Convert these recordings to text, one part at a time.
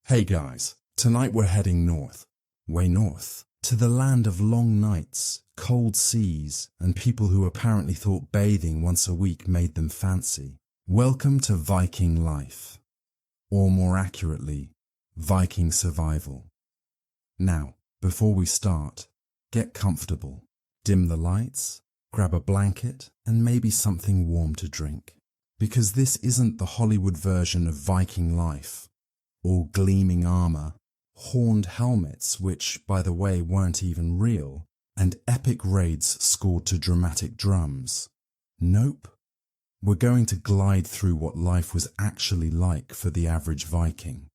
Hey guys, tonight we're heading north, way north, to the land of long nights, cold seas, and people who apparently thought bathing once a week made them fancy. Welcome to Viking life, or more accurately, Viking survival. Now, before we start, get comfortable, dim the lights, grab a blanket, and maybe something warm to drink. Because this isn't the Hollywood version of Viking life. All gleaming armor, horned helmets which, by the way, weren't even real, and epic raids scored to dramatic drums. Nope. We're going to glide through what life was actually like for the average Viking.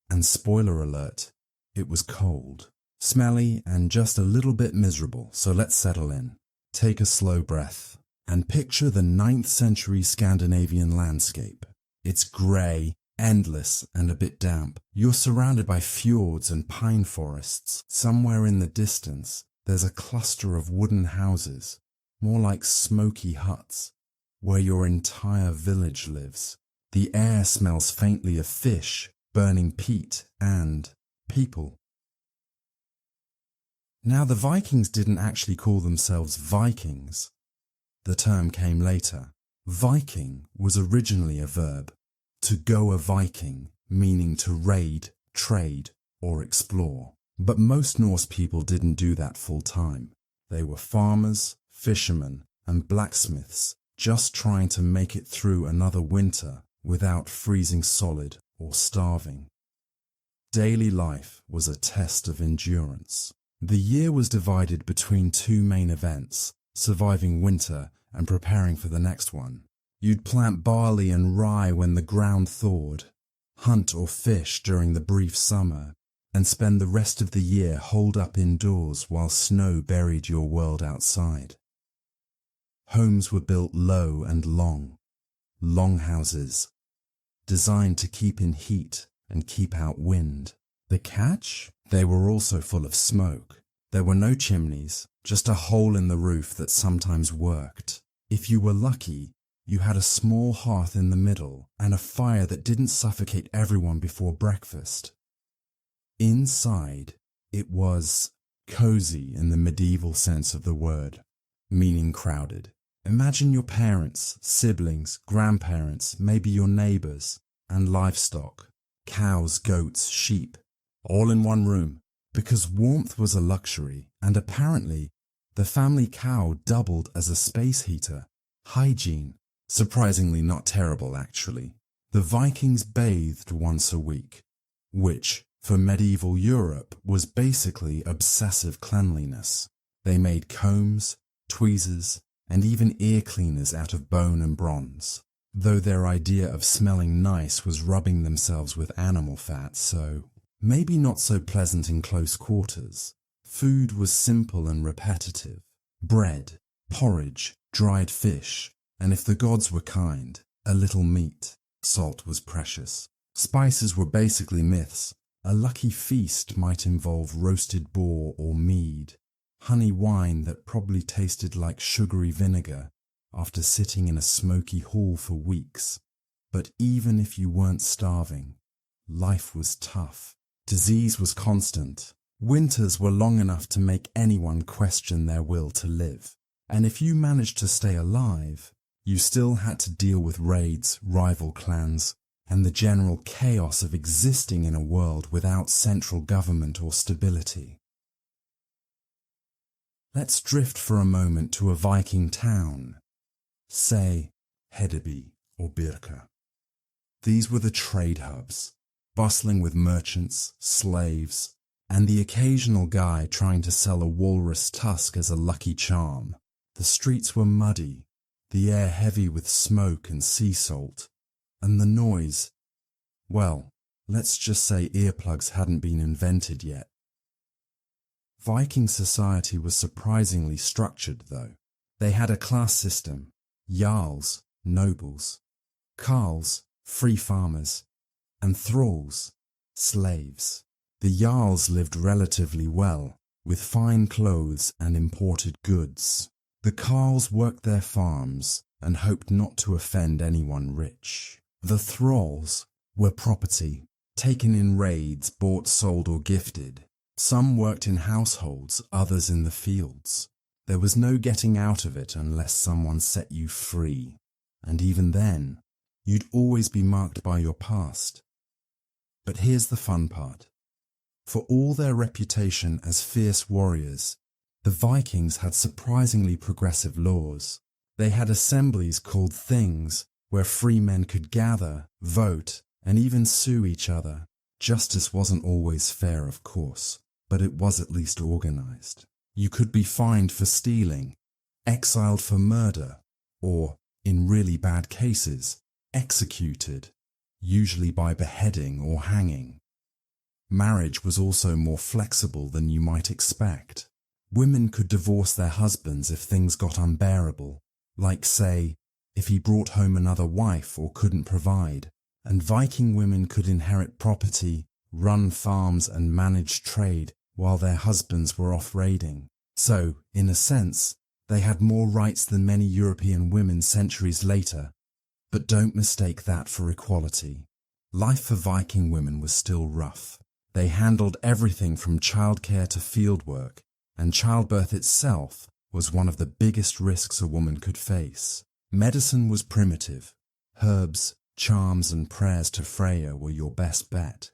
And spoiler alert, it was cold, smelly, and just a little bit miserable, so let's settle in. Take a slow breath, and picture the 9th century Scandinavian landscape. It's grey, endless and a bit damp. You're surrounded by fjords and pine forests. Somewhere in the distance, there's a cluster of wooden houses, more like smoky huts, where your entire village lives. The air smells faintly of fish, burning peat, and people. Now, the Vikings didn't actually call themselves Vikings. The term came later. Viking was originally a verb. To go a Viking, meaning to raid, trade, or explore. But most Norse people didn't do that full time. They were farmers, fishermen, and blacksmiths, just trying to make it through another winter without freezing solid or starving. Daily life was a test of endurance. The year was divided between two main events, surviving winter and preparing for the next one. You'd plant barley and rye when the ground thawed, hunt or fish during the brief summer, and spend the rest of the year holed up indoors while snow buried your world outside. Homes were built low and long houses, designed to keep in heat and keep out wind. The catch? They were also full of smoke. There were no chimneys, just a hole in the roof that sometimes worked. If you were lucky, you had a small hearth in the middle and a fire that didn't suffocate everyone before breakfast. Inside, it was cozy in the medieval sense of the word, meaning crowded. Imagine your parents, siblings, grandparents, maybe your neighbors, and livestock, cows, goats, sheep, all in one room, because warmth was a luxury, and apparently the family cow doubled as a space heater. Hygiene. Surprisingly not terrible, actually. The Vikings bathed once a week, which, for medieval Europe, was basically obsessive cleanliness. They made combs, tweezers, and even ear cleaners out of bone and bronze, though their idea of smelling nice was rubbing themselves with animal fat, so maybe not so pleasant in close quarters. Food was simple and repetitive. Bread, porridge, dried fish, and if the gods were kind, a little meat. Salt was precious. Spices were basically myths. A lucky feast might involve roasted boar or mead, honey wine that probably tasted like sugary vinegar after sitting in a smoky hall for weeks. But even if you weren't starving, life was tough. Disease was constant. Winters were long enough to make anyone question their will to live. And if you managed to stay alive, you still had to deal with raids, rival clans, and the general chaos of existing in a world without central government or stability. Let's drift for a moment to a Viking town, say Hedeby or Birka. These were the trade hubs, bustling with merchants, slaves, and the occasional guy trying to sell a walrus tusk as a lucky charm. The streets were muddy, the air heavy with smoke and sea salt, and the noise, well, let's just say earplugs hadn't been invented yet. Viking society was surprisingly structured, though. They had a class system: jarls, nobles; carls, free farmers; and thralls, slaves. The jarls lived relatively well, with fine clothes and imported goods. The carls worked their farms and hoped not to offend anyone rich. The thralls were property, taken in raids, bought, sold or gifted. Some worked in households, others in the fields. There was no getting out of it unless someone set you free. And even then, you'd always be marked by your past. But here's the fun part. For all their reputation as fierce warriors, the Vikings had surprisingly progressive laws. They had assemblies called things where free men could gather, vote, and even sue each other. Justice wasn't always fair, of course, but it was at least organized. You could be fined for stealing, exiled for murder, or, in really bad cases, executed, usually by beheading or hanging. Marriage was also more flexible than you might expect. Women could divorce their husbands if things got unbearable, like, say, if he brought home another wife or couldn't provide, and Viking women could inherit property, run farms and manage trade while their husbands were off raiding. So, in a sense, they had more rights than many European women centuries later. But don't mistake that for equality. Life for Viking women was still rough. They handled everything from childcare to fieldwork, and childbirth itself was one of the biggest risks a woman could face. Medicine was primitive. Herbs, charms and prayers to Freya were your best bet.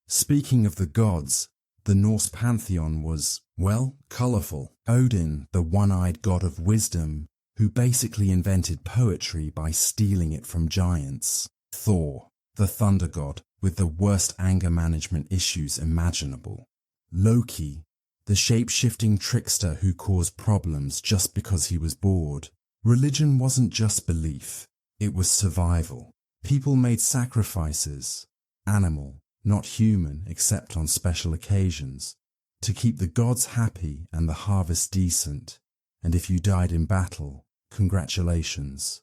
Speaking of the gods, the Norse pantheon was, well, colourful. Odin, the one-eyed god of wisdom, who basically invented poetry by stealing it from giants. Thor, the thunder god, with the worst anger management issues imaginable. Loki, the shape-shifting trickster who caused problems just because he was bored. Religion wasn't just belief, it was survival. People made sacrifices, animal, not human except on special occasions, to keep the gods happy and the harvest decent. And if you died in battle, congratulations.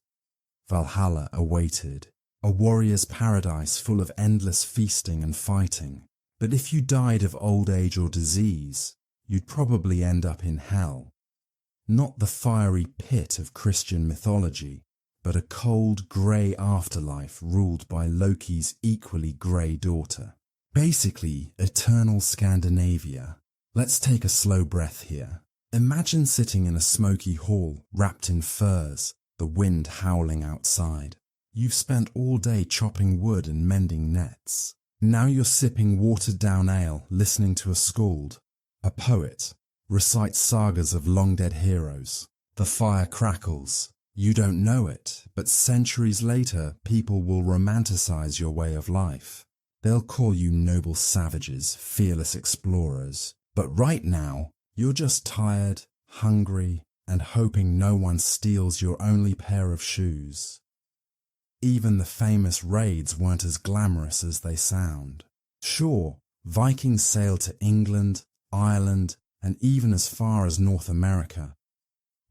Valhalla awaited, a warrior's paradise full of endless feasting and fighting. But if you died of old age or disease, you'd probably end up in hell. Not the fiery pit of Christian mythology, but a cold, grey afterlife ruled by Loki's equally grey daughter. Basically, eternal Scandinavia. Let's take a slow breath here. Imagine sitting in a smoky hall, wrapped in furs, the wind howling outside. You've spent all day chopping wood and mending nets. Now you're sipping watered-down ale, listening to a skald, a poet, recite sagas of long-dead heroes. The fire crackles. You don't know it, but centuries later, people will romanticize your way of life. They'll call you noble savages, fearless explorers. But right now, you're just tired, hungry, and hoping no one steals your only pair of shoes. Even the famous raids weren't as glamorous as they sound. Sure, Vikings sailed to England, Ireland, and even as far as North America.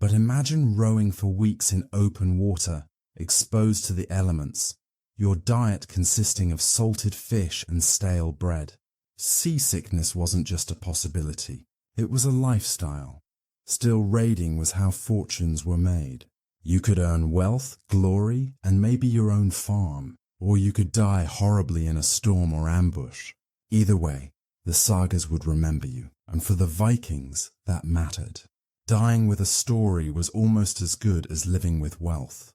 But imagine rowing for weeks in open water, exposed to the elements, your diet consisting of salted fish and stale bread. Seasickness wasn't just a possibility, it was a lifestyle. Still, raiding was how fortunes were made. You could earn wealth, glory, and maybe your own farm, or you could die horribly in a storm or ambush. Either way, the sagas would remember you, and for the Vikings, that mattered. Dying with a story was almost as good as living with wealth.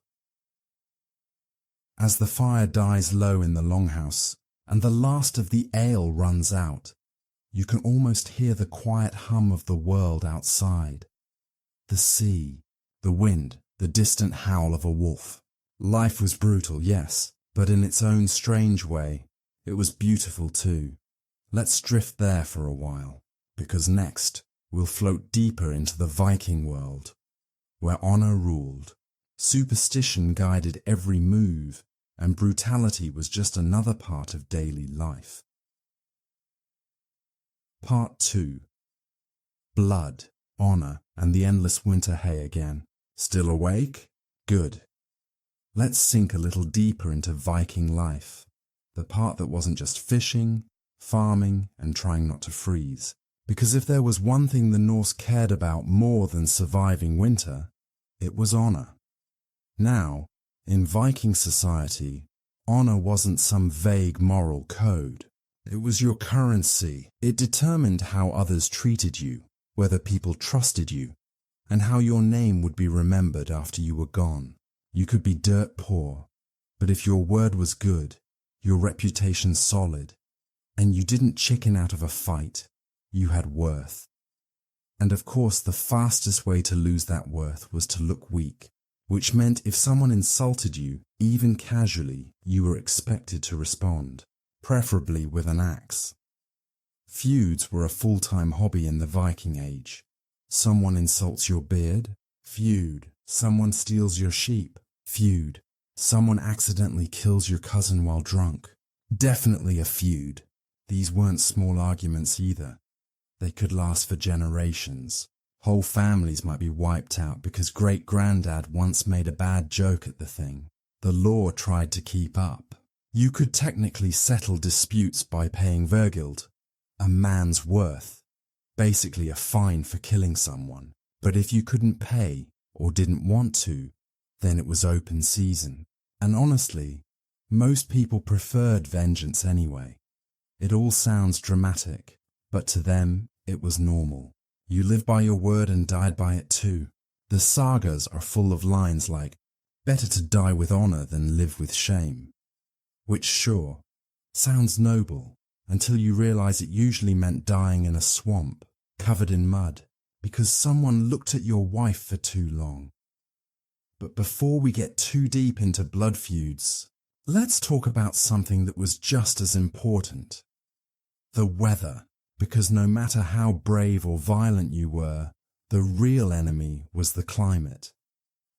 As the fire dies low in the longhouse, and the last of the ale runs out, you can almost hear the quiet hum of the world outside. The sea, the wind, the distant howl of a wolf. Life was brutal, yes, but in its own strange way, it was beautiful too. Let's drift there for a while, because next, we'll float deeper into the Viking world, where honor ruled, superstition guided every move, and brutality was just another part of daily life. Part 2. Blood, honor, and the endless winter hay again. Still awake? Good. Let's sink a little deeper into Viking life, the part that wasn't just fishing, farming, and trying not to freeze. Because if there was one thing the Norse cared about more than surviving winter, it was honor. Now, in Viking society, Honor wasn't some vague moral code. It was your currency. It determined how others treated you, whether people trusted you, and how your name would be remembered after you were gone. You could be dirt poor, but if your word was good, your reputation solid, and you didn't chicken out of a fight, you had worth. And of course, the fastest way to lose that worth was to look weak, which meant if someone insulted you, even casually, you were expected to respond, preferably with an axe. Feuds were a full-time hobby in the Viking Age. Someone insults your beard? Feud. Someone steals your sheep? Feud. Someone accidentally kills your cousin while drunk? Definitely a feud. These weren't small arguments either. They could last for generations. Whole families might be wiped out because great-granddad once made a bad joke at the thing. The law tried to keep up. You could technically settle disputes by paying vergild, a man's worth, basically a fine for killing someone. But if you couldn't pay or didn't want to, then it was open season. And honestly, most people preferred vengeance anyway. It all sounds dramatic, but to them, it was normal. You lived by your word and died by it too. The sagas are full of lines like, better to die with honor than live with shame. Which, sure, sounds noble, until you realize it usually meant dying in a swamp, covered in mud, because someone looked at your wife for too long. But before we get too deep into blood feuds, let's talk about something that was just as important. The weather, because no matter how brave or violent you were, the real enemy was the climate.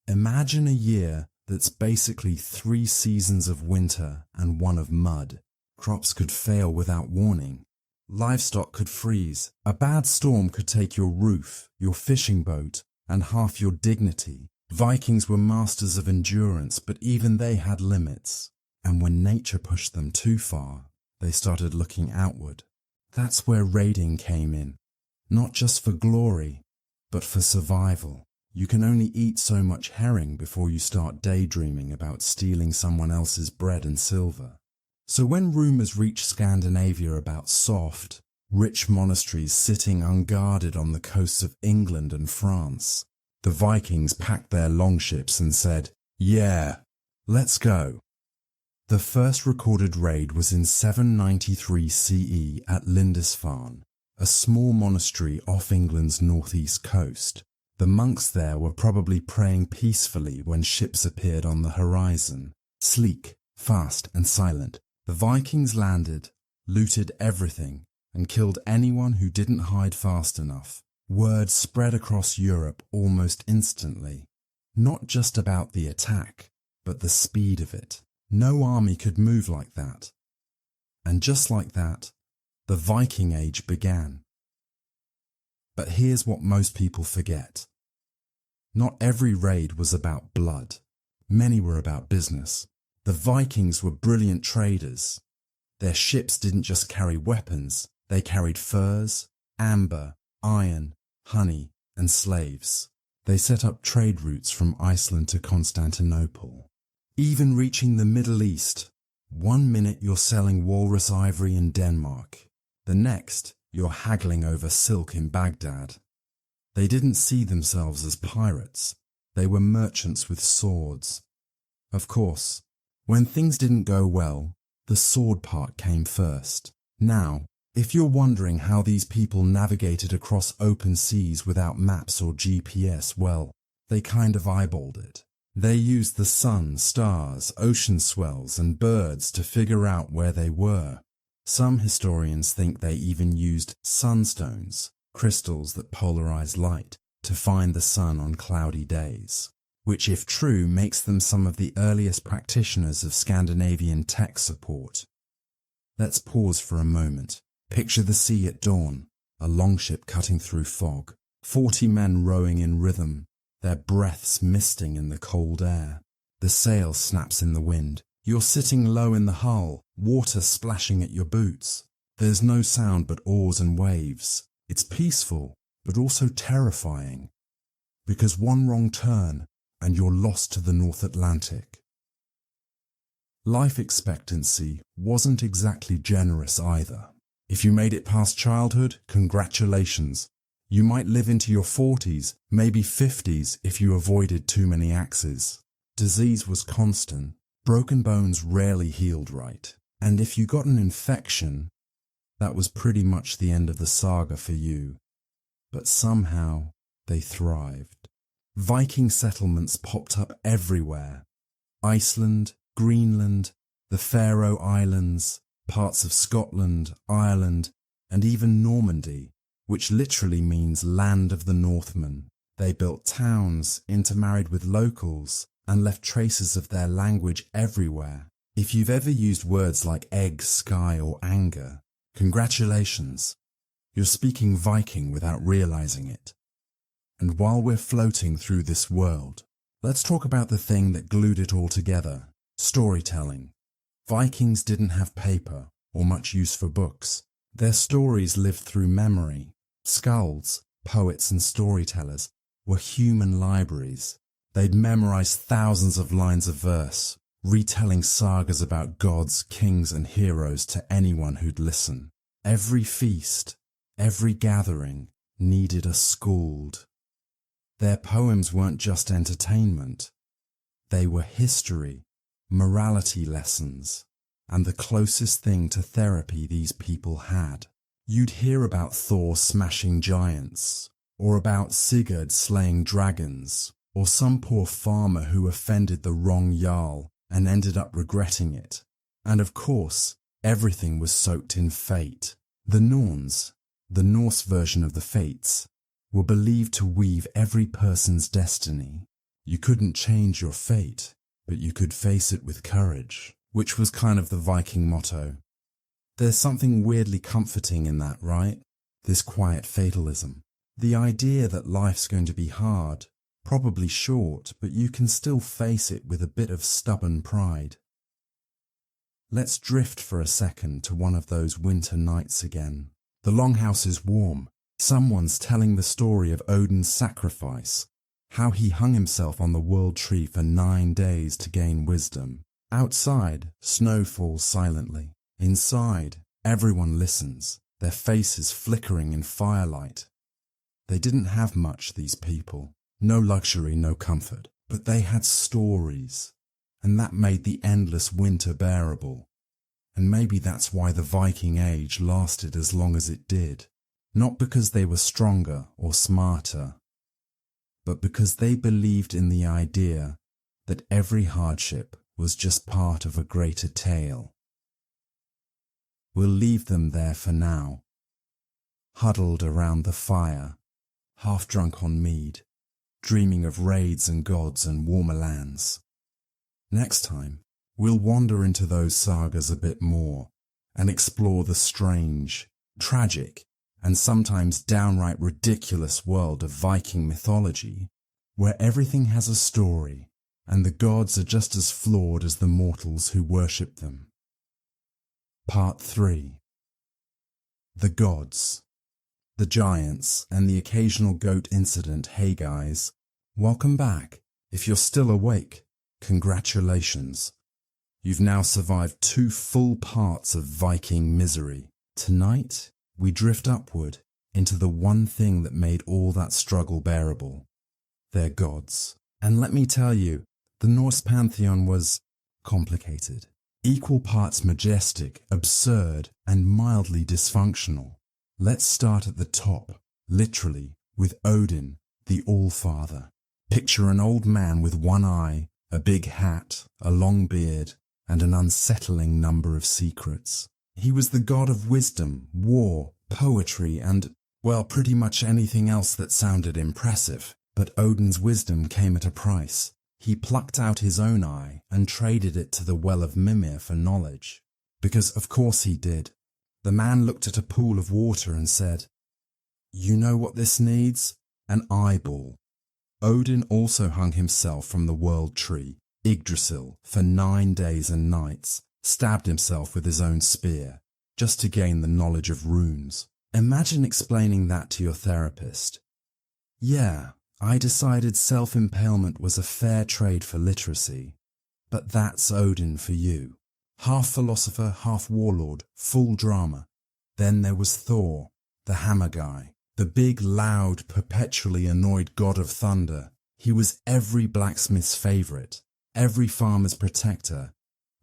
Imagine a year that's basically 3 seasons of winter and 1 of mud. Crops could fail without warning. Livestock could freeze. A bad storm could take your roof, your fishing boat, and half your dignity. Vikings were masters of endurance, but even they had limits. And when nature pushed them too far, they started looking outward. That's where raiding came in. Not just for glory, but for survival. You can only eat so much herring before you start daydreaming about stealing someone else's bread and silver. So when rumours reached Scandinavia about soft, rich monasteries sitting unguarded on the coasts of England and France, the Vikings packed their longships and said, "Yeah, let's go." The first recorded raid was in 793 CE at Lindisfarne, a small monastery off England's northeast coast. The monks there were probably praying peacefully when ships appeared on the horizon. Sleek, fast and silent, the Vikings landed, looted everything, and killed anyone who didn't hide fast enough. Word spread across Europe almost instantly, not just about the attack, but the speed of it. No army could move like that. And just like that, the Viking Age began. But here's what most people forget. Not every raid was about blood. Many were about business. The Vikings were brilliant traders. Their ships didn't just carry weapons, they carried furs, amber, iron, honey, and slaves. They set up trade routes from Iceland to Constantinople, even reaching the Middle East. One minute you're selling walrus ivory in Denmark. The next, you're haggling over silk in Baghdad. They didn't see themselves as pirates. They were merchants with swords. Of course, when things didn't go well, the sword part came first. Now, if you're wondering how these people navigated across open seas without maps or GPS, well, they kind of eyeballed it. They used the sun, stars, ocean swells, and birds to figure out where they were. Some historians think they even used sunstones, crystals that polarize light, to find the sun on cloudy days, which, if true, makes them some of the earliest practitioners of Scandinavian tech support. Let's pause for a moment. Picture the sea at dawn, a longship cutting through fog, 40 men rowing in rhythm, their breaths misting in the cold air. The sail snaps in the wind. You're sitting low in the hull, water splashing at your boots. There's no sound but oars and waves. It's peaceful, but also terrifying, because one wrong turn and you're lost to the North Atlantic. Life expectancy wasn't exactly generous either. If you made it past childhood, congratulations. You might live into your 40s, maybe 50s if you avoided too many axes. Disease was constant, broken bones rarely healed right, and if you got an infection, that was pretty much the end of the saga for you. But somehow, they thrived. Viking settlements popped up everywhere. Iceland, Greenland, the Faroe Islands, parts of Scotland, Ireland, and even Normandy, which literally means land of the Northmen. They built towns, intermarried with locals, and left traces of their language everywhere. If you've ever used words like egg, sky, or anger, congratulations. You're speaking Viking without realizing it. And while we're floating through this world, let's talk about the thing that glued it all together: storytelling. Vikings didn't have paper or much use for books. Their stories lived through memory. Skalds, poets and storytellers were human libraries. They'd memorize thousands of lines of verse, retelling sagas about gods, kings and heroes to anyone who'd listen. Every feast, every gathering needed a skald. Their poems weren't just entertainment. They were history, morality lessons, and the closest thing to therapy these people had. You'd hear about Thor smashing giants, or about Sigurd slaying dragons, or some poor farmer who offended the wrong jarl and ended up regretting it. And of course, everything was soaked in fate. The Norns, the Norse version of the Fates, were believed to weave every person's destiny. You couldn't change your fate, but you could face it with courage, which was kind of the Viking motto. There's something weirdly comforting in that, right? This quiet fatalism. The idea that life's going to be hard, probably short, but you can still face it with a bit of stubborn pride. Let's drift for a second to one of those winter nights again. The longhouse is warm. Someone's telling the story of Odin's sacrifice, how he hung himself on the world tree for 9 days to gain wisdom. Outside, snow falls silently. Inside, everyone listens, their faces flickering in firelight. They didn't have much, these people. No luxury, no comfort. But they had stories, and that made the endless winter bearable. And maybe that's why the Viking Age lasted as long as it did. Not because they were stronger or smarter, but because they believed in the idea that every hardship was just part of a greater tale. We'll leave them there for now, huddled around the fire, half drunk on mead, dreaming of raids and gods and warmer lands. Next time, we'll wander into those sagas a bit more and explore the strange, tragic, and sometimes downright ridiculous world of Viking mythology, where everything has a story and the gods are just as flawed as the mortals who worship them. Part 3. The Gods. The Giants and the occasional goat incident. Hey guys, welcome back. If you're still awake, congratulations. You've now survived 2 full parts of Viking misery. Tonight, we drift upward into the one thing that made all that struggle bearable: their gods. And let me tell you, the Norse pantheon was complicated. Equal parts majestic, absurd, and mildly dysfunctional. Let's start at the top, literally, with Odin, the All-Father. Picture an old man with one eye, a big hat, a long beard, and an unsettling number of secrets. He was the god of wisdom, war, poetry, and, well, pretty much anything else that sounded impressive. But Odin's wisdom came at a price. He plucked out his own eye and traded it to the well of Mimir for knowledge. Because of course he did. The man looked at a pool of water and said, "You know what this needs? An eyeball." Odin also hung himself from the world tree, Yggdrasil, for 9 days and nights, stabbed himself with his own spear, just to gain the knowledge of runes. Imagine explaining that to your therapist. Yeah, I decided self-impalement was a fair trade for literacy, But that's Odin for you. Half philosopher, half warlord, full drama. Then there was Thor, the hammer guy, the big, loud, perpetually annoyed god of thunder. He was every blacksmith's favourite, every farmer's protector,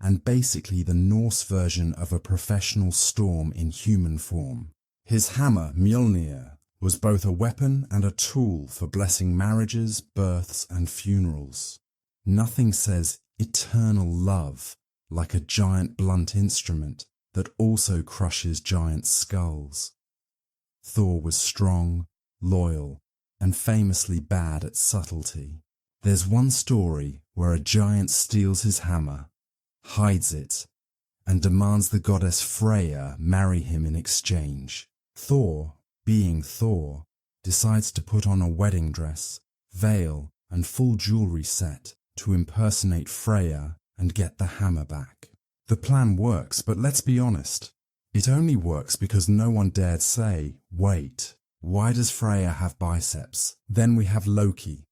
and basically the Norse version of a professional storm in human form. His hammer, Mjolnir, was both a weapon and a tool for blessing marriages, births, and funerals. Nothing says eternal love like a giant blunt instrument that also crushes giant skulls. Thor was strong, loyal, and famously bad at subtlety. There's one story where a giant steals his hammer, hides it, and demands the goddess Freya marry him in exchange. Thor, being Thor, decides to put on a wedding dress, veil, and full jewelry set to impersonate Freya and get the hammer back. The plan works, but let's be honest. It only works because no one dared say, wait, why does Freya have biceps? Then we have Loki,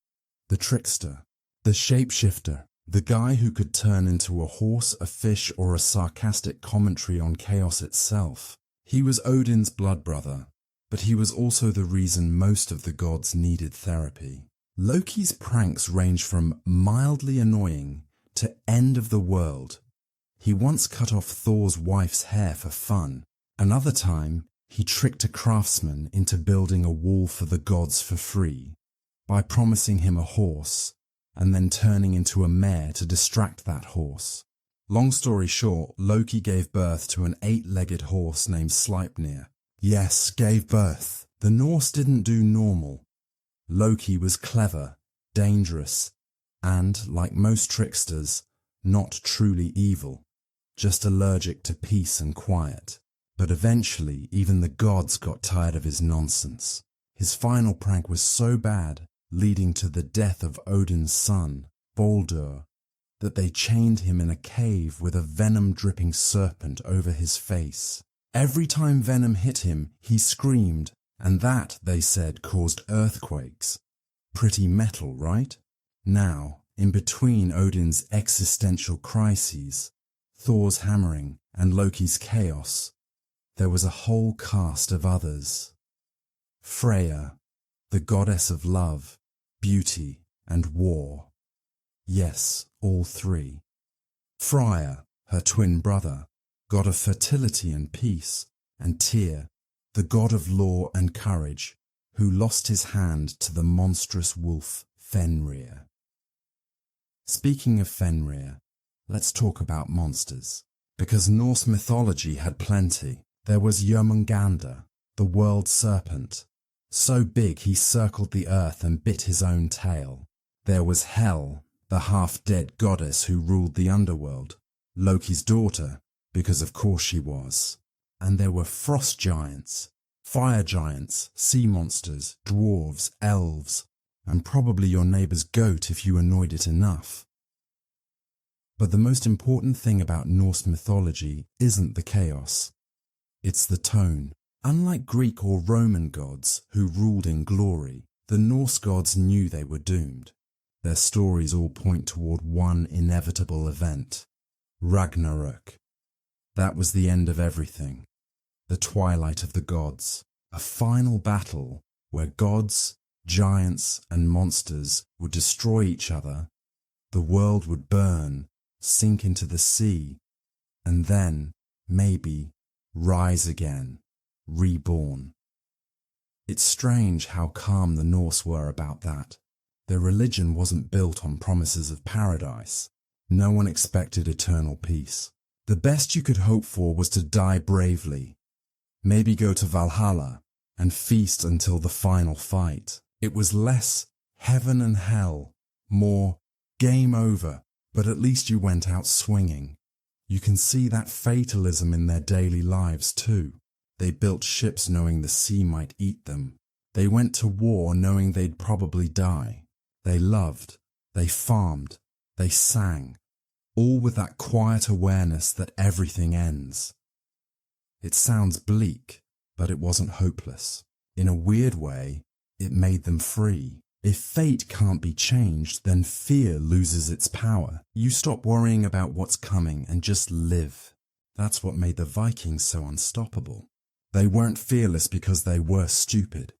the trickster, the shapeshifter, the guy who could turn into a horse, a fish, or a sarcastic commentary on chaos itself. He was Odin's blood brother, but he was also the reason most of the gods needed therapy. Loki's pranks range from mildly annoying to end of the world. He once cut off Thor's wife's hair for fun. Another time, he tricked a craftsman into building a wall for the gods for free by promising him a horse and then turning into a mare to distract that horse. Long story short, Loki gave birth to an 8-legged horse named Sleipnir. Yes, gave birth. The Norse didn't do normal. Loki was clever, dangerous, and, like most tricksters, not truly evil, just allergic to peace and quiet. But eventually, even the gods got tired of his nonsense. His final prank was so bad, leading to the death of Odin's son, Baldur, that they chained him in a cave with a venom-dripping serpent over his face. Every time venom hit him, he screamed, and that, they said, caused earthquakes. Pretty metal, right? Now, in between Odin's existential crises, Thor's hammering, and Loki's chaos, there was a whole cast of others. Freya, the goddess of love, beauty, and war. Yes, all three. Freya, her twin brother, god of fertility and peace, and Tyr, the god of law and courage, who lost his hand to the monstrous wolf Fenrir. Speaking of Fenrir, let's talk about monsters. Because Norse mythology had plenty. There was Jörmungandr, the world serpent, so big he circled the earth and bit his own tail. There was Hel, the half-dead goddess who ruled the underworld, Loki's daughter, because of course she was. And there were frost giants, fire giants, sea monsters, dwarves, elves, and probably your neighbour's goat if you annoyed it enough. But the most important thing about Norse mythology isn't the chaos. It's the tone. Unlike Greek or Roman gods who ruled in glory, the Norse gods knew they were doomed. Their stories all point toward one inevitable event: Ragnarök. That was the end of everything. The twilight of the gods. A final battle where gods, giants, and monsters would destroy each other. The world would burn, sink into the sea, and then, maybe, rise again, reborn. It's strange how calm the Norse were about that. Their religion wasn't built on promises of paradise. No one expected eternal peace. The best you could hope for was to die bravely, maybe go to Valhalla and feast until the final fight. It was less heaven and hell, more game over, but at least you went out swinging. You can see that fatalism in their daily lives too. They built ships knowing the sea might eat them. They went to war knowing they'd probably die. They loved, they farmed, they sang, all with that quiet awareness that everything ends. It sounds bleak, but it wasn't hopeless. In a weird way, it made them free. If fate can't be changed, then fear loses its power. You stop worrying about what's coming and just live. That's what made the Vikings so unstoppable. They weren't fearless because they were stupid.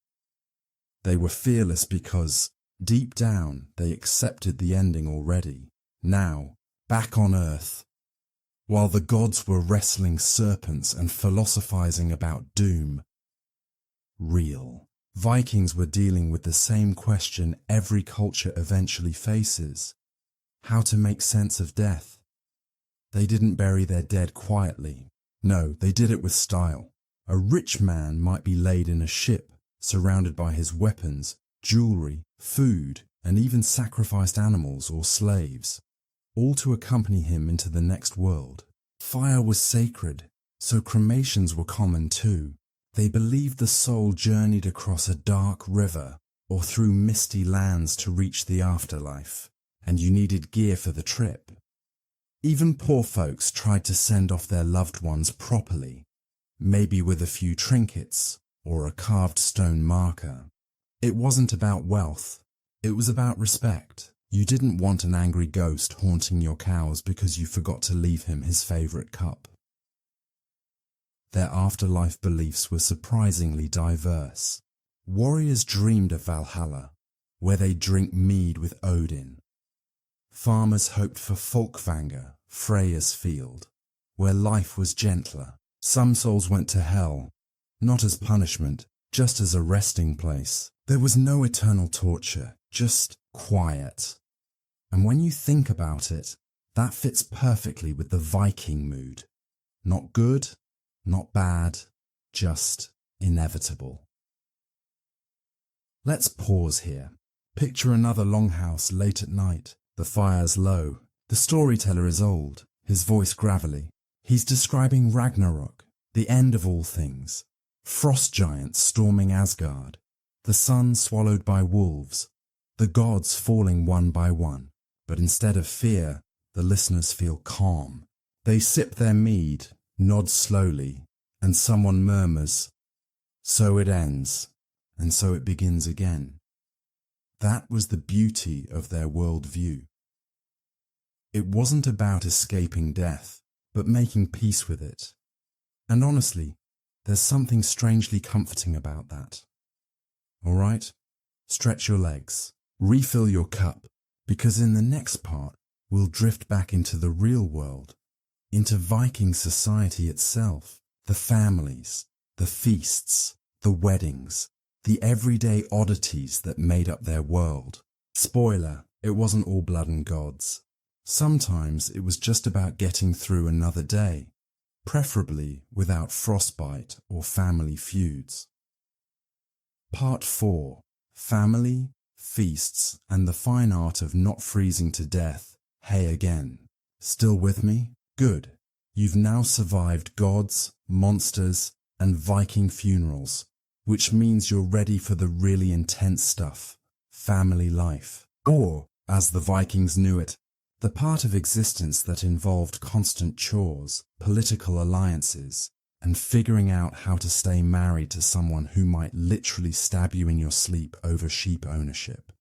They were fearless because, deep down, they accepted the ending already. Now, back on Earth, while the gods were wrestling serpents and philosophizing about doom, real Vikings were dealing with the same question every culture eventually faces: how to make sense of death. They didn't bury their dead quietly. No, they did it with style. A rich man might be laid in a ship, surrounded by his weapons, jewelry, food, and even sacrificed animals or slaves, all to accompany him into the next world. Fire was sacred, so cremations were common too. They believed the soul journeyed across a dark river or through misty lands to reach the afterlife, and you needed gear for the trip. Even poor folks tried to send off their loved ones properly, maybe with a few trinkets or a carved stone marker. It wasn't about wealth, it was about respect. You didn't want an angry ghost haunting your cows because you forgot to leave him his favorite cup. Their afterlife beliefs were surprisingly diverse. Warriors dreamed of Valhalla, where they drink mead with Odin. Farmers hoped for Folkvangr, Freya's field, where life was gentler. Some souls went to hell, not as punishment, just as a resting place. There was no eternal torture, just quiet. And when you think about it, that fits perfectly with the Viking mood. Not good, not bad, just inevitable. Let's pause here. Picture another longhouse late at night. The fire's low. The storyteller is old, his voice gravelly. He's describing Ragnarok, the end of all things. Frost giants storming Asgard. The sun swallowed by wolves. The gods falling one by one. But instead of fear, the listeners feel calm. They sip their mead, nod slowly, and someone murmurs, "So it ends, and so it begins again." That was the beauty of their worldview. It wasn't about escaping death, but making peace with it. And honestly, there's something strangely comforting about that. All right, stretch your legs, refill your cup, because in the next part, we'll drift back into the real world, into Viking society itself, the families, the feasts, the weddings, the everyday oddities that made up their world. Spoiler, it wasn't all blood and gods. Sometimes it was just about getting through another day, preferably without frostbite or family feuds. Part 4. Family, feasts, and the fine art of not freezing to death. Hey again. Still with me? Good. You've now survived gods, monsters, and Viking funerals, which means you're ready for the really intense stuff, family life. Or, as the Vikings knew it, the part of existence that involved constant chores, political alliances, and figuring out how to stay married to someone who might literally stab you in your sleep over sheep ownership.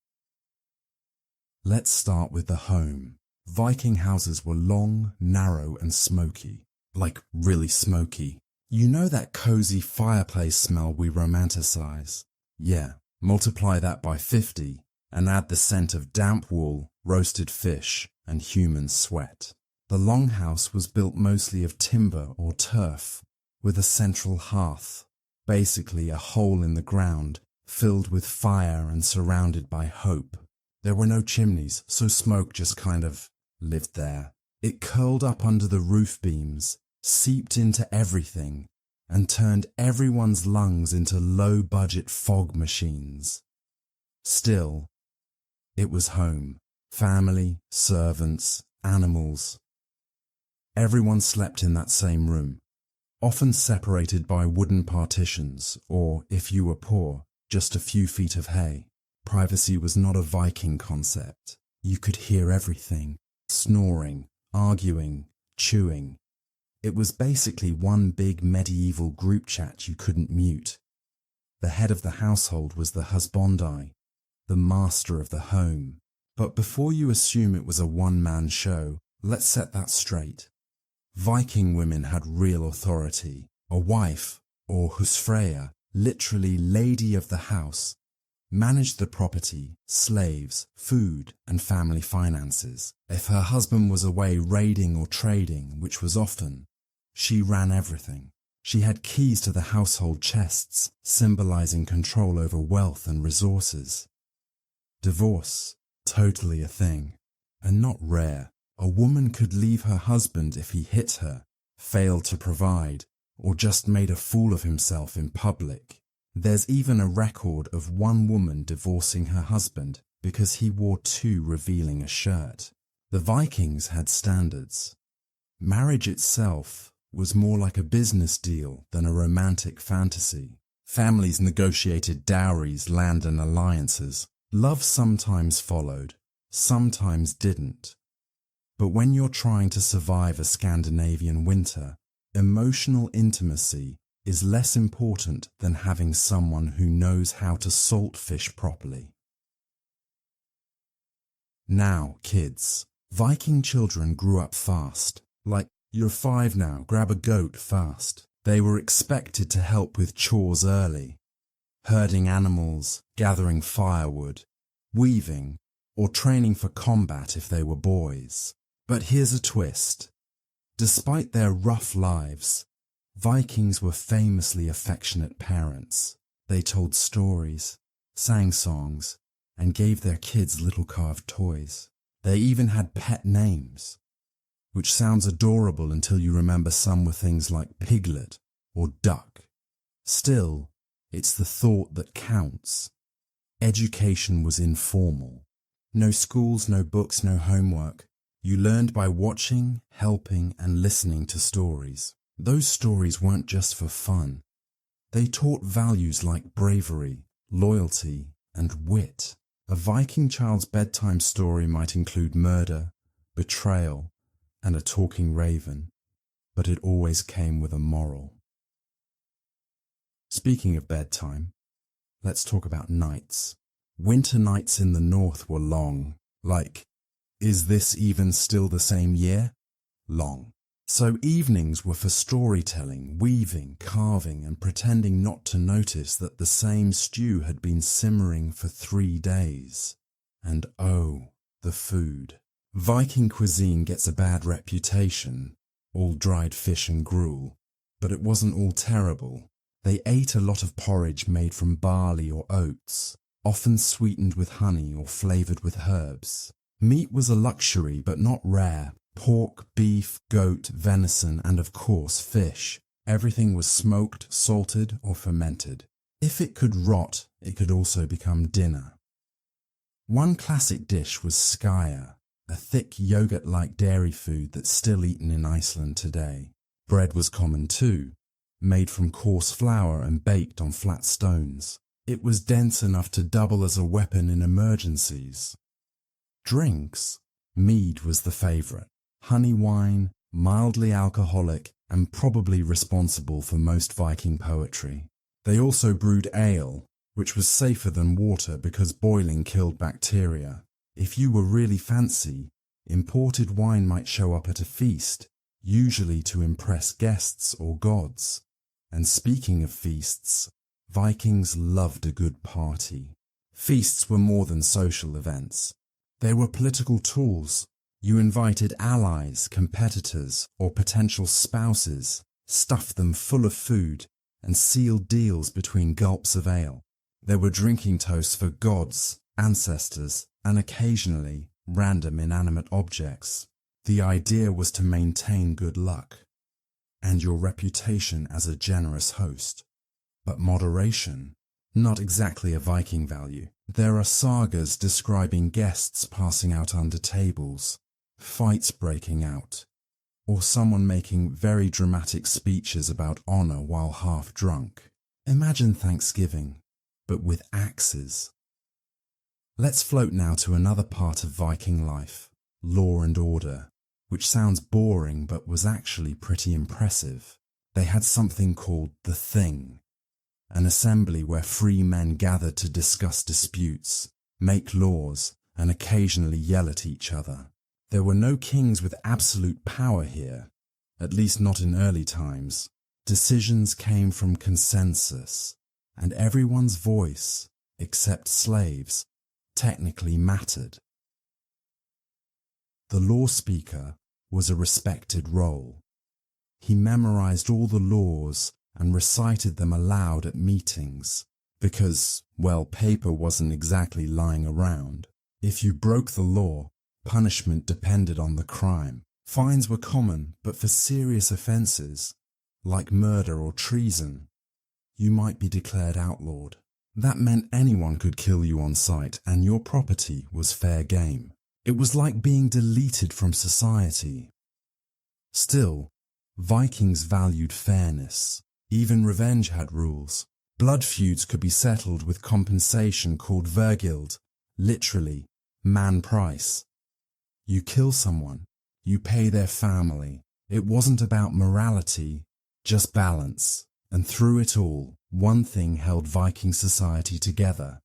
Let's start with the home. Viking houses were long, narrow, and smoky. Like really smoky. You know that cozy fireplace smell we romanticize? Yeah, multiply that by 50 and add the scent of damp wool, roasted fish, and human sweat. The longhouse was built mostly of timber or turf, with a central hearth, basically a hole in the ground, filled with fire and surrounded by hope. There were no chimneys, so smoke just kind of lived there. It curled up under the roof beams, seeped into everything, and turned everyone's lungs into low-budget fog machines. Still, it was home. Family, servants, animals. Everyone slept in that same room, often separated by wooden partitions or, if you were poor, just a few feet of hay. Privacy was not a Viking concept. You could hear everything, snoring, arguing, chewing. It was basically one big medieval group chat you couldn't mute. The head of the household was the husbandi, the master of the home. But before you assume it was a one-man show, let's set that straight. Viking women had real authority. A wife, or husfreyja, literally lady of the house, managed the property, slaves, food, and family finances. If her husband was away raiding or trading, which was often, she ran everything. She had keys to the household chests, symbolizing control over wealth and resources. Divorce, totally a thing, and not rare. A woman could leave her husband if he hit her, failed to provide, or just made a fool of himself in public. There's even a record of one woman divorcing her husband because he wore too revealing a shirt. The Vikings had standards. Marriage itself was more like a business deal than a romantic fantasy. Families negotiated dowries, land, and alliances. Love sometimes followed, sometimes didn't. But when you're trying to survive a Scandinavian winter, emotional intimacy is less important than having someone who knows how to salt fish properly. Now, kids. Viking children grew up fast. Like, you're 5 now, grab a goat fast. They were expected to help with chores early. Herding animals, gathering firewood, weaving, or training for combat if they were boys. But here's a twist. Despite their rough lives, Vikings were famously affectionate parents. They told stories, sang songs, and gave their kids little carved toys. They even had pet names, which sounds adorable until you remember some were things like piglet or duck. Still, it's the thought that counts. Education was informal. No schools, no books, no homework. You learned by watching, helping, and listening to stories. Those stories weren't just for fun. They taught values like bravery, loyalty, and wit. A Viking child's bedtime story might include murder, betrayal, and a talking raven, but it always came with a moral. Speaking of bedtime, let's talk about nights. Winter nights in the north were long, like, is this even still the same year? Long. So evenings were for storytelling, weaving, carving, and pretending not to notice that the same stew had been simmering for 3 days. And oh, the food. Viking cuisine gets a bad reputation, all dried fish and gruel, but it wasn't all terrible. They ate a lot of porridge made from barley or oats, often sweetened with honey or flavoured with herbs. Meat was a luxury but not rare. Pork, beef, goat, venison, and of course fish. Everything was smoked, salted, or fermented. If it could rot, it could also become dinner. One classic dish was skyr, a thick yogurt-like dairy food that's still eaten in Iceland today. Bread was common too, made from coarse flour and baked on flat stones. It was dense enough to double as a weapon in emergencies. Drinks. Mead was the favourite. Honey wine, mildly alcoholic, and probably responsible for most Viking poetry. They also brewed ale, which was safer than water because boiling killed bacteria. If you were really fancy, imported wine might show up at a feast, usually to impress guests or gods. And speaking of feasts, Vikings loved a good party. Feasts were more than social events. They were political tools. You invited allies, competitors, or potential spouses, stuffed them full of food, and sealed deals between gulps of ale. There were drinking toasts for gods, ancestors, and occasionally random inanimate objects. The idea was to maintain good luck and your reputation as a generous host. But moderation, not exactly a Viking value. There are sagas describing guests passing out under tables, fights breaking out, or someone making very dramatic speeches about honour while half drunk. Imagine Thanksgiving, but with axes. Let's float now to another part of Viking life, law and order, which sounds boring but was actually pretty impressive. They had something called the Thing, an assembly where free men gathered to discuss disputes. make laws, and occasionally yell at each other. There were no kings with absolute power here, at least not in early times. Decisions came from consensus, and everyone's voice, except slaves, technically mattered. The law speaker was a respected role. He memorized all the laws and recited them aloud at meetings, because, well, paper wasn't exactly lying around. If you broke the law, punishment depended on the crime. Fines were common, but for serious offences, like murder or treason, you might be declared outlawed. That meant anyone could kill you on sight, and your property was fair game. It was like being deleted from society. Still, Vikings valued fairness. Even revenge had rules. Blood feuds could be settled with compensation called vergild, literally, man price. You kill someone, you pay their family. It wasn't about morality, just balance. And through it all, one thing held Viking society together: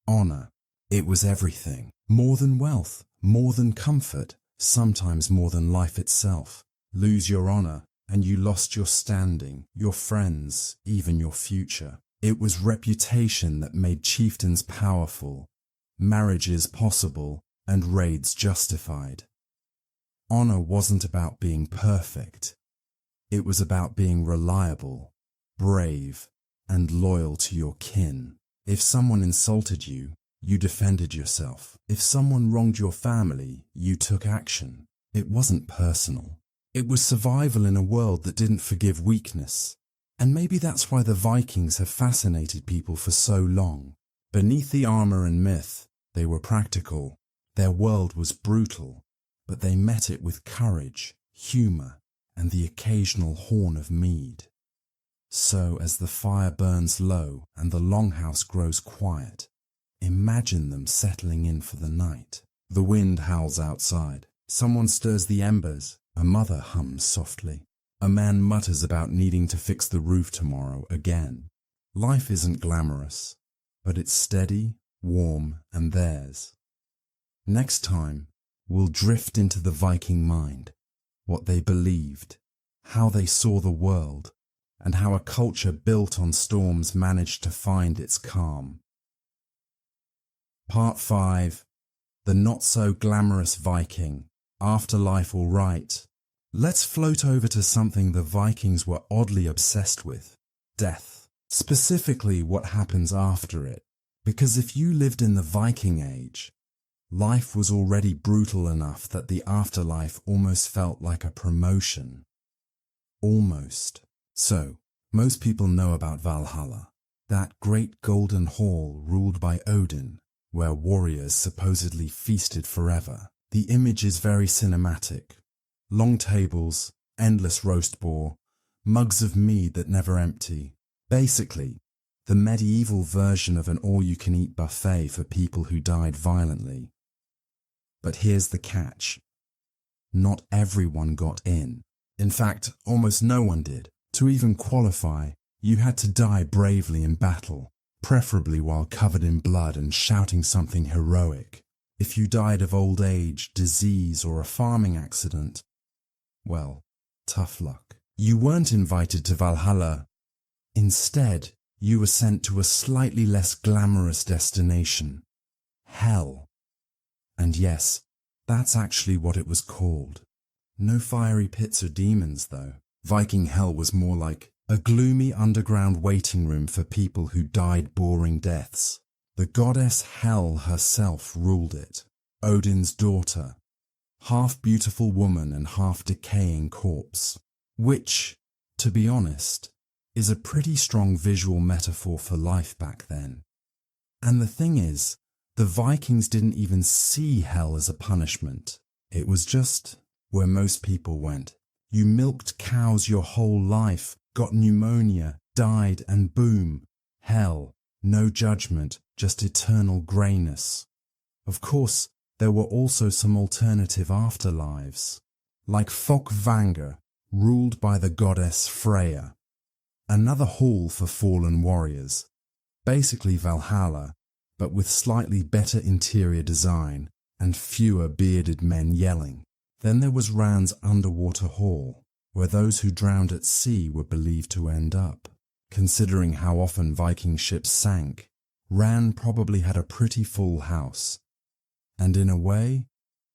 honor. It was everything. More than wealth, more than comfort, sometimes more than life itself. Lose your honor, and you lost your standing, your friends, even your future. It was reputation that made chieftains powerful, marriages possible, and raids justified. Honor wasn't about being perfect. It was about being reliable, brave, and loyal to your kin. If someone insulted you, you defended yourself. If someone wronged your family, you took action. It wasn't personal. It was survival in a world that didn't forgive weakness. And maybe that's why the Vikings have fascinated people for so long. Beneath the armor and myth, they were practical. Their world was brutal, but they met it with courage, humor, and the occasional horn of mead. So as the fire burns low and the longhouse grows quiet, imagine them settling in for the night. The wind howls outside. Someone stirs the embers. A mother hums softly. A man mutters about needing to fix the roof tomorrow again. Life isn't glamorous, but it's steady, warm, and theirs. Next time, we'll drift into the Viking mind, what they believed, how they saw the world, and how a culture built on storms managed to find its calm. Part 5. The Not-So-Glamorous Viking. Afterlife all right. Let's float over to something the Vikings were oddly obsessed with: death. Specifically, what happens after it. Because if you lived in the Viking Age, life was already brutal enough that the afterlife almost felt like a promotion. Almost. So, most people know about Valhalla, that great golden hall ruled by Odin, where warriors supposedly feasted forever. The image is very cinematic. Long tables, endless roast boar, mugs of mead that never empty. Basically, the medieval version of an all-you-can-eat buffet for people who died violently. But here's the catch. Not everyone got in. In fact, almost no one did. To even qualify, you had to die bravely in battle, preferably while covered in blood and shouting something heroic. If you died of old age, disease, or a farming accident, well, tough luck. You weren't invited to Valhalla. Instead, you were sent to a slightly less glamorous destination: hell. And yes, that's actually what it was called. No fiery pits or demons, though. Viking hell was more like a gloomy underground waiting room for people who died boring deaths. The goddess Hel herself ruled it, Odin's daughter, half beautiful woman and half decaying corpse, which, to be honest, is a pretty strong visual metaphor for life back then. And the thing is, the Vikings didn't even see hell as a punishment. It was just where most people went. You milked cows your whole life, got pneumonia, died, and boom, hell. No judgment, just eternal greyness. Of course, there were also some alternative afterlives, like Folkvangr, ruled by the goddess Freya. Another hall for fallen warriors. Basically Valhalla, but with slightly better interior design and fewer bearded men yelling. Then there was Ran's underwater hall, where those who drowned at sea were believed to end up. Considering how often Viking ships sank, Ran probably had a pretty full house. And in a way,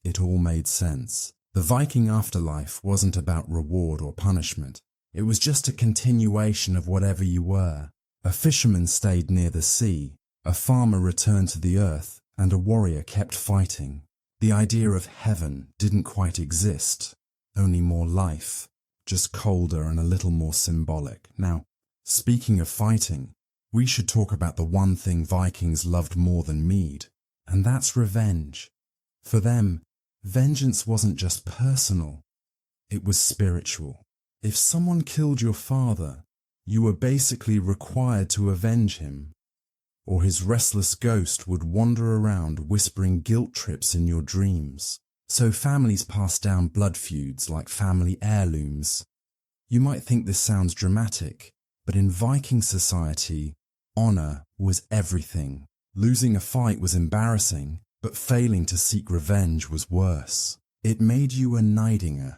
it all made sense. The Viking afterlife wasn't about reward or punishment. It was just a continuation of whatever you were. A fisherman stayed near the sea, a farmer returned to the earth, and a warrior kept fighting. The idea of heaven didn't quite exist, only more life, just colder and a little more symbolic. Now, speaking of fighting, we should talk about the one thing Vikings loved more than mead, and that's revenge. For them, vengeance wasn't just personal, it was spiritual. If someone killed your father, you were basically required to avenge him, or his restless ghost would wander around whispering guilt trips in your dreams. So families passed down blood feuds like family heirlooms. You might think this sounds dramatic, but in Viking society, honor was everything. Losing a fight was embarrassing, but failing to seek revenge was worse. It made you a Nidinga,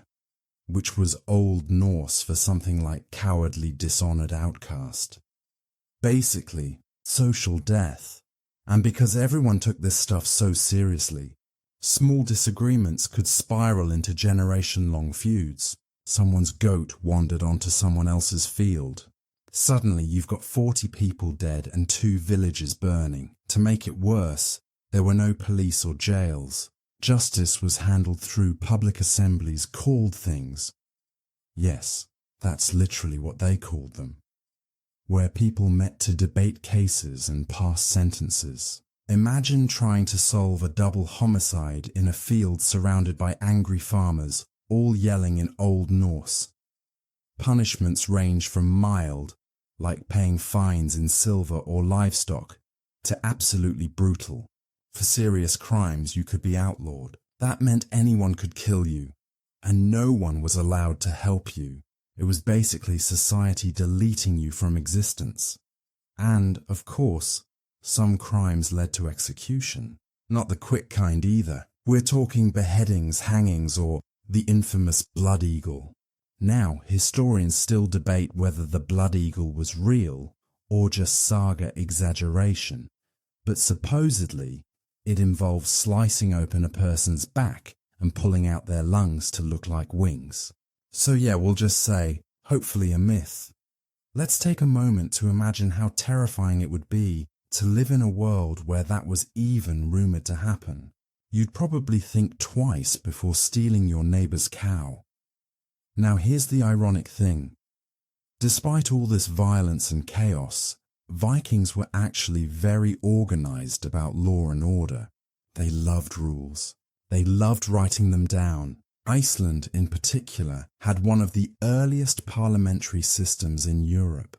which was Old Norse for something like cowardly, dishonored outcast. Basically, social death. And because everyone took this stuff so seriously, small disagreements could spiral into generation-long feuds. Someone's goat wandered onto someone else's field. Suddenly you've got 40 people dead and 2 villages burning. To make it worse, there were no police or jails. Justice was handled through public assemblies called things. Yes, that's literally what they called them, where people met to debate cases and pass sentences. Imagine trying to solve a double homicide in a field surrounded by angry farmers, all yelling in Old Norse. Punishments range from mild, like paying fines in silver or livestock, to absolutely brutal. For serious crimes, you could be outlawed. That meant anyone could kill you, and no one was allowed to help you. It was basically society deleting you from existence. And, of course, some crimes led to execution. Not the quick kind either. We're talking beheadings, hangings, or the infamous Blood Eagle. Now, historians still debate whether the Blood Eagle was real or just saga exaggeration, but supposedly it involves slicing open a person's back and pulling out their lungs to look like wings. So yeah, we'll just say, hopefully a myth. Let's take a moment to imagine how terrifying it would be to live in a world where that was even rumoured to happen. You'd probably think twice before stealing your neighbour's cow. Now here's the ironic thing. Despite all this violence and chaos, Vikings were actually very organised about law and order. They loved rules. They loved writing them down. Iceland, in particular, had one of the earliest parliamentary systems in Europe.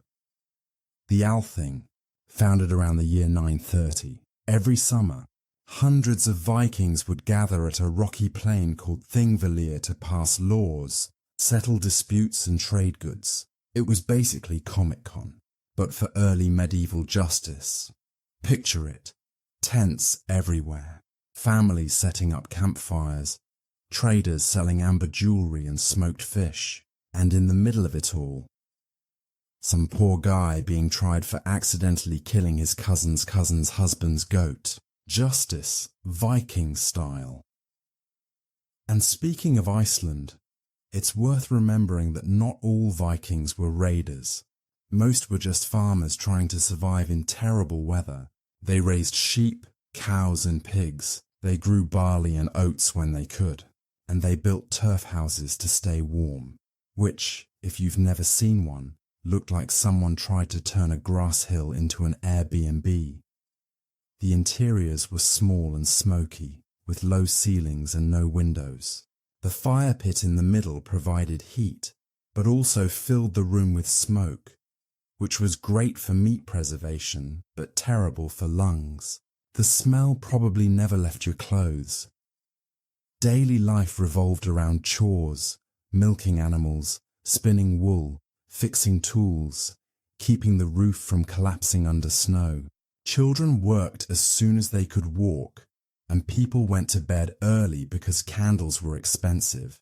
The Althing, founded around the year 930. Every summer, hundreds of Vikings would gather at a rocky plain called Thingvellir to pass laws, settle disputes and trade goods. It was basically Comic-Con, but for early medieval justice. Picture it. Tents everywhere. Families setting up campfires. Traders selling amber jewellery and smoked fish. And in the middle of it all, some poor guy being tried for accidentally killing his cousin's husband's goat. Justice, Viking style. And speaking of Iceland, it's worth remembering that not all Vikings were raiders. Most were just farmers trying to survive in terrible weather. They raised sheep, cows and pigs. They grew barley and oats when they could. And they built turf houses to stay warm, which, if you've never seen one, looked like someone tried to turn a grass hill into an Airbnb. The interiors were small and smoky, with low ceilings and no windows. The fire pit in the middle provided heat, but also filled the room with smoke, which was great for meat preservation, but terrible for lungs. The smell probably never left your clothes. Daily life revolved around chores, milking animals, spinning wool, fixing tools, keeping the roof from collapsing under snow, Children worked as soon as they could walk, and people went to bed early because candles were expensive.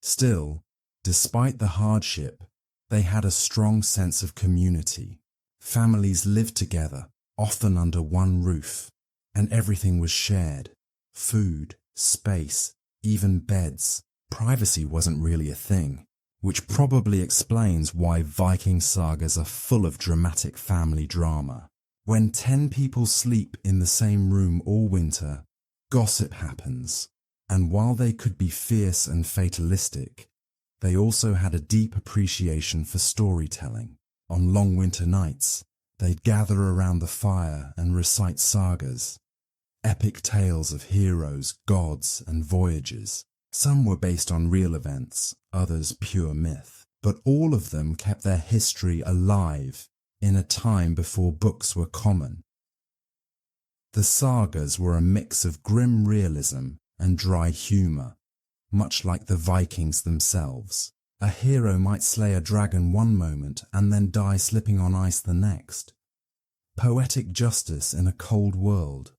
Still, despite the hardship, they had a strong sense of community. Families lived together, often under one roof, and everything was shared. Food, space, even beds. Privacy wasn't really a thing, which probably explains why Viking sagas are full of dramatic family drama. When 10 people sleep in the same room all winter, gossip happens, and while they could be fierce and fatalistic, they also had a deep appreciation for storytelling. On long winter nights, they'd gather around the fire and recite sagas, epic tales of heroes, gods, and voyages. Some were based on real events, others pure myth, but all of them kept their history alive in a time before books were common. The sagas were a mix of grim realism and dry humour, much like the Vikings themselves. A hero might slay a dragon one moment and then die slipping on ice the next. Poetic justice in a cold world.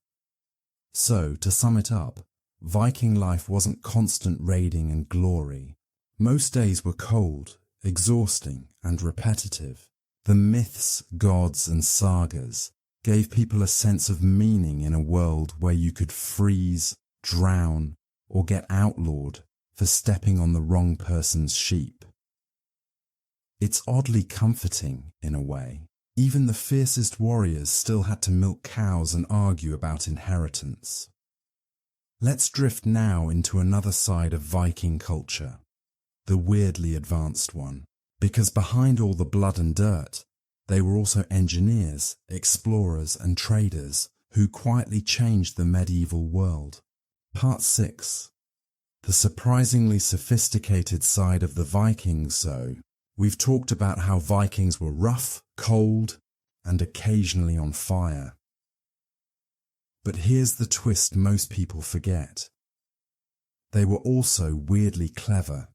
So, to sum it up, Viking life wasn't constant raiding and glory. Most days were cold, exhausting, and repetitive. The myths, gods, and sagas gave people a sense of meaning in a world where you could freeze, drown, or get outlawed for stepping on the wrong person's sheep. It's oddly comforting, in a way. Even the fiercest warriors still had to milk cows and argue about inheritance. Let's drift now into another side of Viking culture, the weirdly advanced one. Because behind all the blood and dirt, they were also engineers, explorers, and traders who quietly changed the medieval world. Part 6. The surprisingly sophisticated side of the Vikings, so we've talked about how Vikings were rough, cold, and occasionally on fire. But here's the twist most people forget. They were also weirdly clever.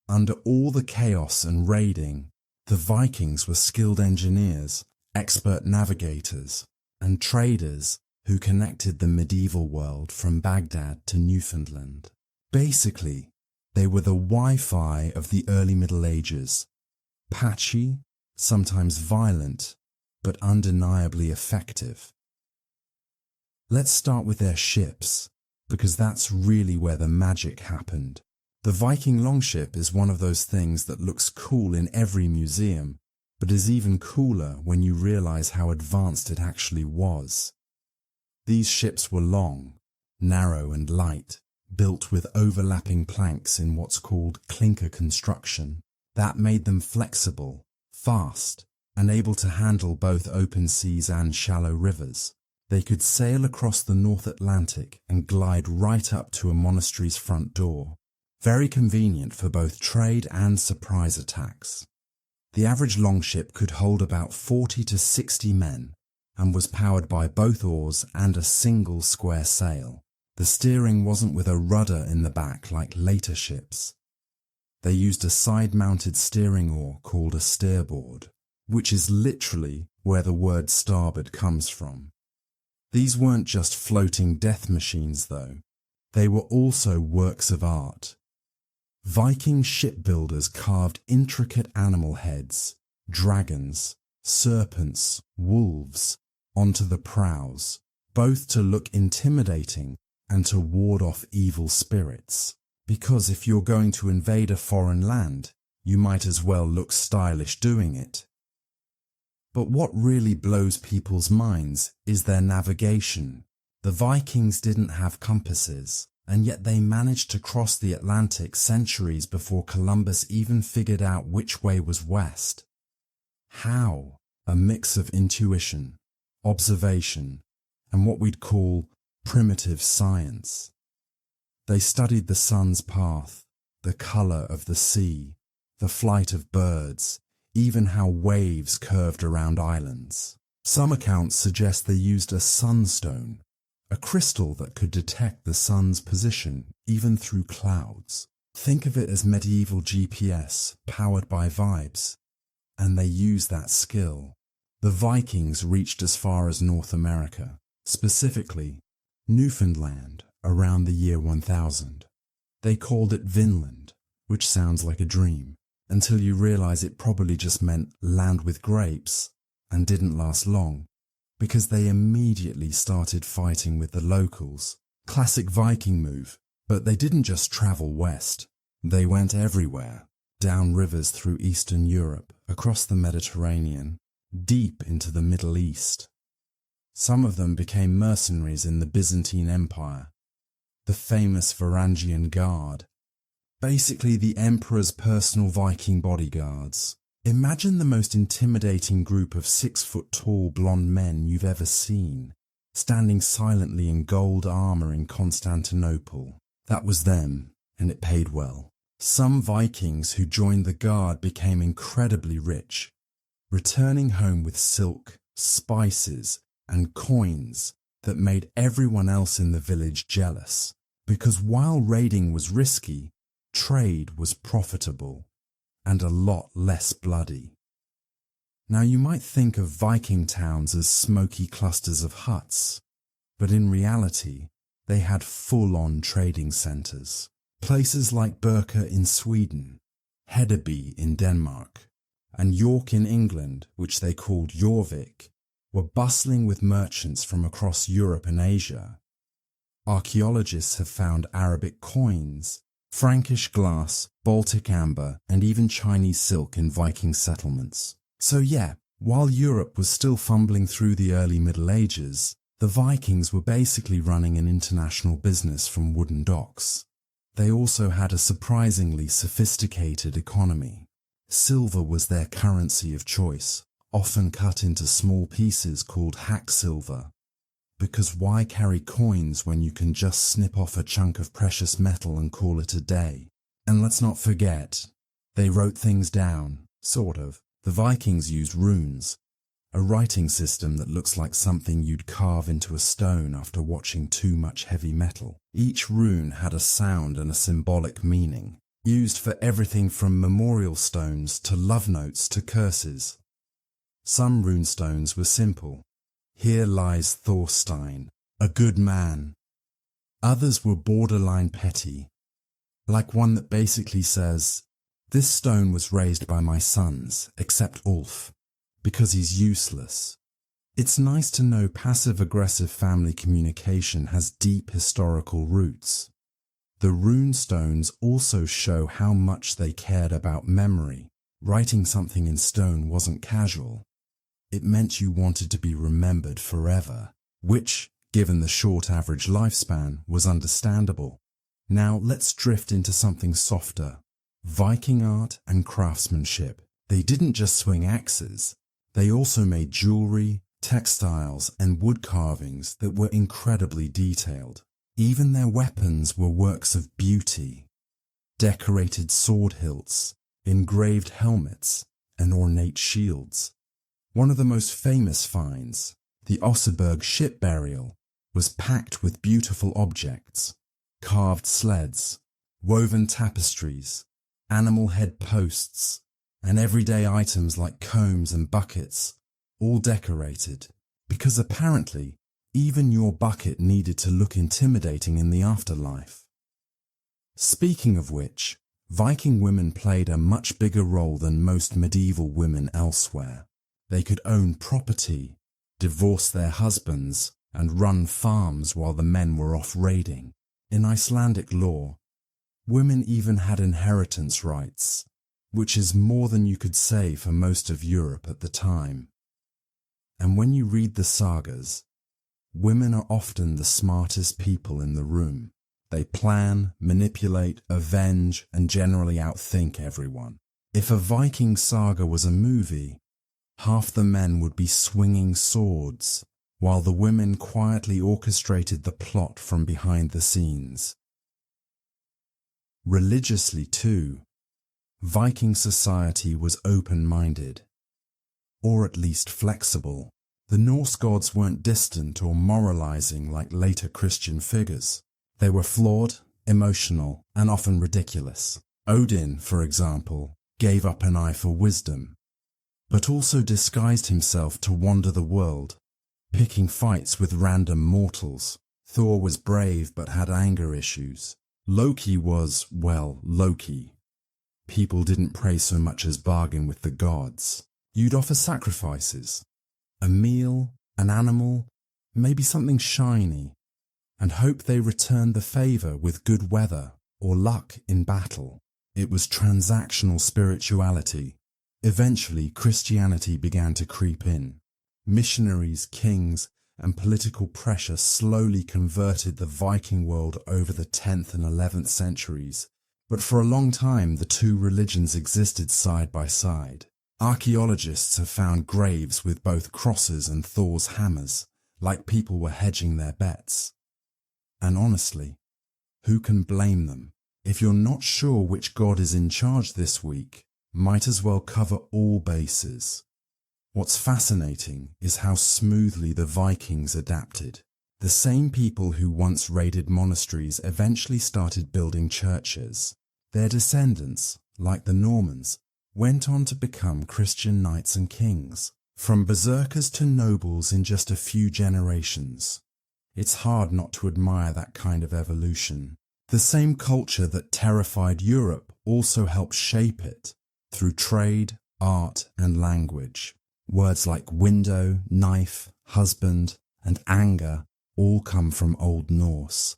Under all the chaos and raiding, the Vikings were skilled engineers, expert navigators, and traders who connected the medieval world from Baghdad to Newfoundland. Basically, they were the Wi-Fi of the early Middle Ages. Patchy, sometimes violent, but undeniably effective. Let's start with their ships, because that's really where the magic happened. The Viking longship is one of those things that looks cool in every museum, but is even cooler when you realize how advanced it actually was. These ships were long, narrow and light, built with overlapping planks in what's called clinker construction. That made them flexible, fast, and able to handle both open seas and shallow rivers. They could sail across the North Atlantic and glide right up to a monastery's front door. Very convenient for both trade and surprise attacks. The average longship could hold about 40 to 60 men and was powered by both oars and a single square sail. The steering wasn't with a rudder in the back like later ships. They used a side-mounted steering oar called a steerboard, which is literally where the word starboard comes from. These weren't just floating death machines though. They were also works of art. Viking shipbuilders carved intricate animal heads, dragons, serpents, wolves, onto the prows, both to look intimidating and to ward off evil spirits. Because if you're going to invade a foreign land, you might as well look stylish doing it. But what really blows people's minds is their navigation. The Vikings didn't have compasses, and yet they managed to cross the Atlantic centuries before Columbus even figured out which way was west. How? A mix of intuition, observation, and what we'd call primitive science. They studied the sun's path, the colour of the sea, the flight of birds, even how waves curved around islands. Some accounts suggest they used a sunstone, a crystal that could detect the sun's position even through clouds. Think of it as medieval GPS powered by vibes. And they used that skill. The Vikings reached as far as North America, specifically Newfoundland, around the year 1000. They called it Vinland, which sounds like a dream, until you realize it probably just meant land with grapes, and didn't last long, because they immediately started fighting with the locals. Classic Viking move, but they didn't just travel west. They went everywhere, down rivers through Eastern Europe, across the Mediterranean, deep into the Middle East. Some of them became mercenaries in the Byzantine Empire, the famous Varangian Guard, basically the emperor's personal Viking bodyguards. Imagine the most intimidating group of 6-foot-tall blonde men you've ever seen, standing silently in gold armor in Constantinople. That was them, and it paid well. Some Vikings who joined the Guard became incredibly rich, returning home with silk, spices, and coins that made everyone else in the village jealous, because while raiding was risky, trade was profitable and a lot less bloody. Now you might think of Viking towns as smoky clusters of huts, but in reality they had full-on trading centres. Places like Birka in Sweden, Hedeby in Denmark, and York in England, which they called Jorvik, were bustling with merchants from across Europe and Asia. Archaeologists have found Arabic coins, Frankish glass, Baltic amber, and even Chinese silk in Viking settlements. So yeah, while Europe was still fumbling through the early Middle Ages, the Vikings were basically running an international business from wooden docks. They also had a surprisingly sophisticated economy. Silver was their currency of choice, often cut into small pieces called hack silver. Because why carry coins when you can just snip off a chunk of precious metal and call it a day? And let's not forget, they wrote things down, sort of. The Vikings used runes, a writing system that looks like something you'd carve into a stone after watching too much heavy metal. Each rune had a sound and a symbolic meaning, used for everything from memorial stones to love notes to curses. Some runestones were simple. Here lies Thorstein, a good man. Others were borderline petty, like one that basically says, "This stone was raised by my sons, except Ulf, because he's useless." It's nice to know passive-aggressive family communication has deep historical roots. The rune stones also show how much they cared about memory. Writing something in stone wasn't casual. It meant you wanted to be remembered forever, which, given the short average lifespan, was understandable. Now let's drift into something softer. Viking art and craftsmanship. They didn't just swing axes. They also made jewelry, textiles, and wood carvings that were incredibly detailed. Even their weapons were works of beauty. Decorated sword hilts, engraved helmets, and ornate shields. One of the most famous finds, the Oseberg ship burial, was packed with beautiful objects, carved sleds, woven tapestries, animal head posts, and everyday items like combs and buckets, all decorated, because apparently even your bucket needed to look intimidating in the afterlife. Speaking of which, Viking women played a much bigger role than most medieval women elsewhere. They could own property, divorce their husbands, and run farms while the men were off raiding. In Icelandic law, women even had inheritance rights, which is more than you could say for most of Europe at the time. And when you read the sagas, women are often the smartest people in the room. They plan, manipulate, avenge, and generally outthink everyone. If a Viking saga was a movie, half the men would be swinging swords, while the women quietly orchestrated the plot from behind the scenes. Religiously too, Viking society was open-minded, or at least flexible. The Norse gods weren't distant or moralizing like later Christian figures. They were flawed, emotional, and often ridiculous. Odin, for example, gave up an eye for wisdom. but also disguised himself to wander the world, picking fights with random mortals. Thor was brave but had anger issues. Loki was, well, Loki. People didn't pray so much as bargain with the gods. You'd offer sacrifices, a meal, an animal, maybe something shiny, and hope they returned the favor with good weather or luck in battle. It was transactional spirituality. Eventually, Christianity began to creep in. Missionaries, kings, and political pressure slowly converted the Viking world over the 10th and 11th centuries, but for a long time the two religions existed side by side. Archaeologists have found graves with both crosses and Thor's hammers, like people were hedging their bets. And honestly, who can blame them? If you're not sure which god is in charge this week, might as well cover all bases. What's fascinating is how smoothly the Vikings adapted. The same people who once raided monasteries eventually started building churches. Their descendants, like the Normans, went on to become Christian knights and kings, from berserkers to nobles in just a few generations. It's hard not to admire that kind of evolution. The same culture that terrified Europe also helped shape it through trade, art, and language. Words like window, knife, husband, and anger all come from Old Norse.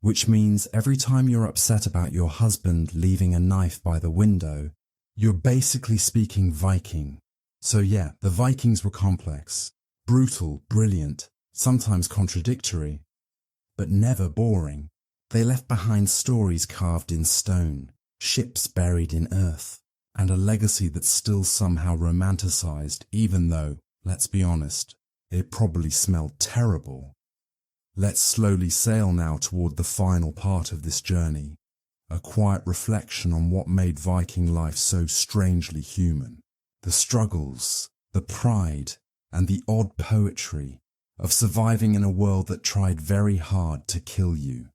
Which means every time you're upset about your husband leaving a knife by the window, you're basically speaking Viking. So yeah, the Vikings were complex, brutal, brilliant, sometimes contradictory, but never boring. They left behind stories carved in stone, ships buried in earth, and a legacy that's still somehow romanticized, even though, let's be honest, it probably smelled terrible. Let's slowly sail now toward the final part of this journey, a quiet reflection on what made Viking life so strangely human. The struggles, the pride, and the odd poetry of surviving in a world that tried very hard to kill you.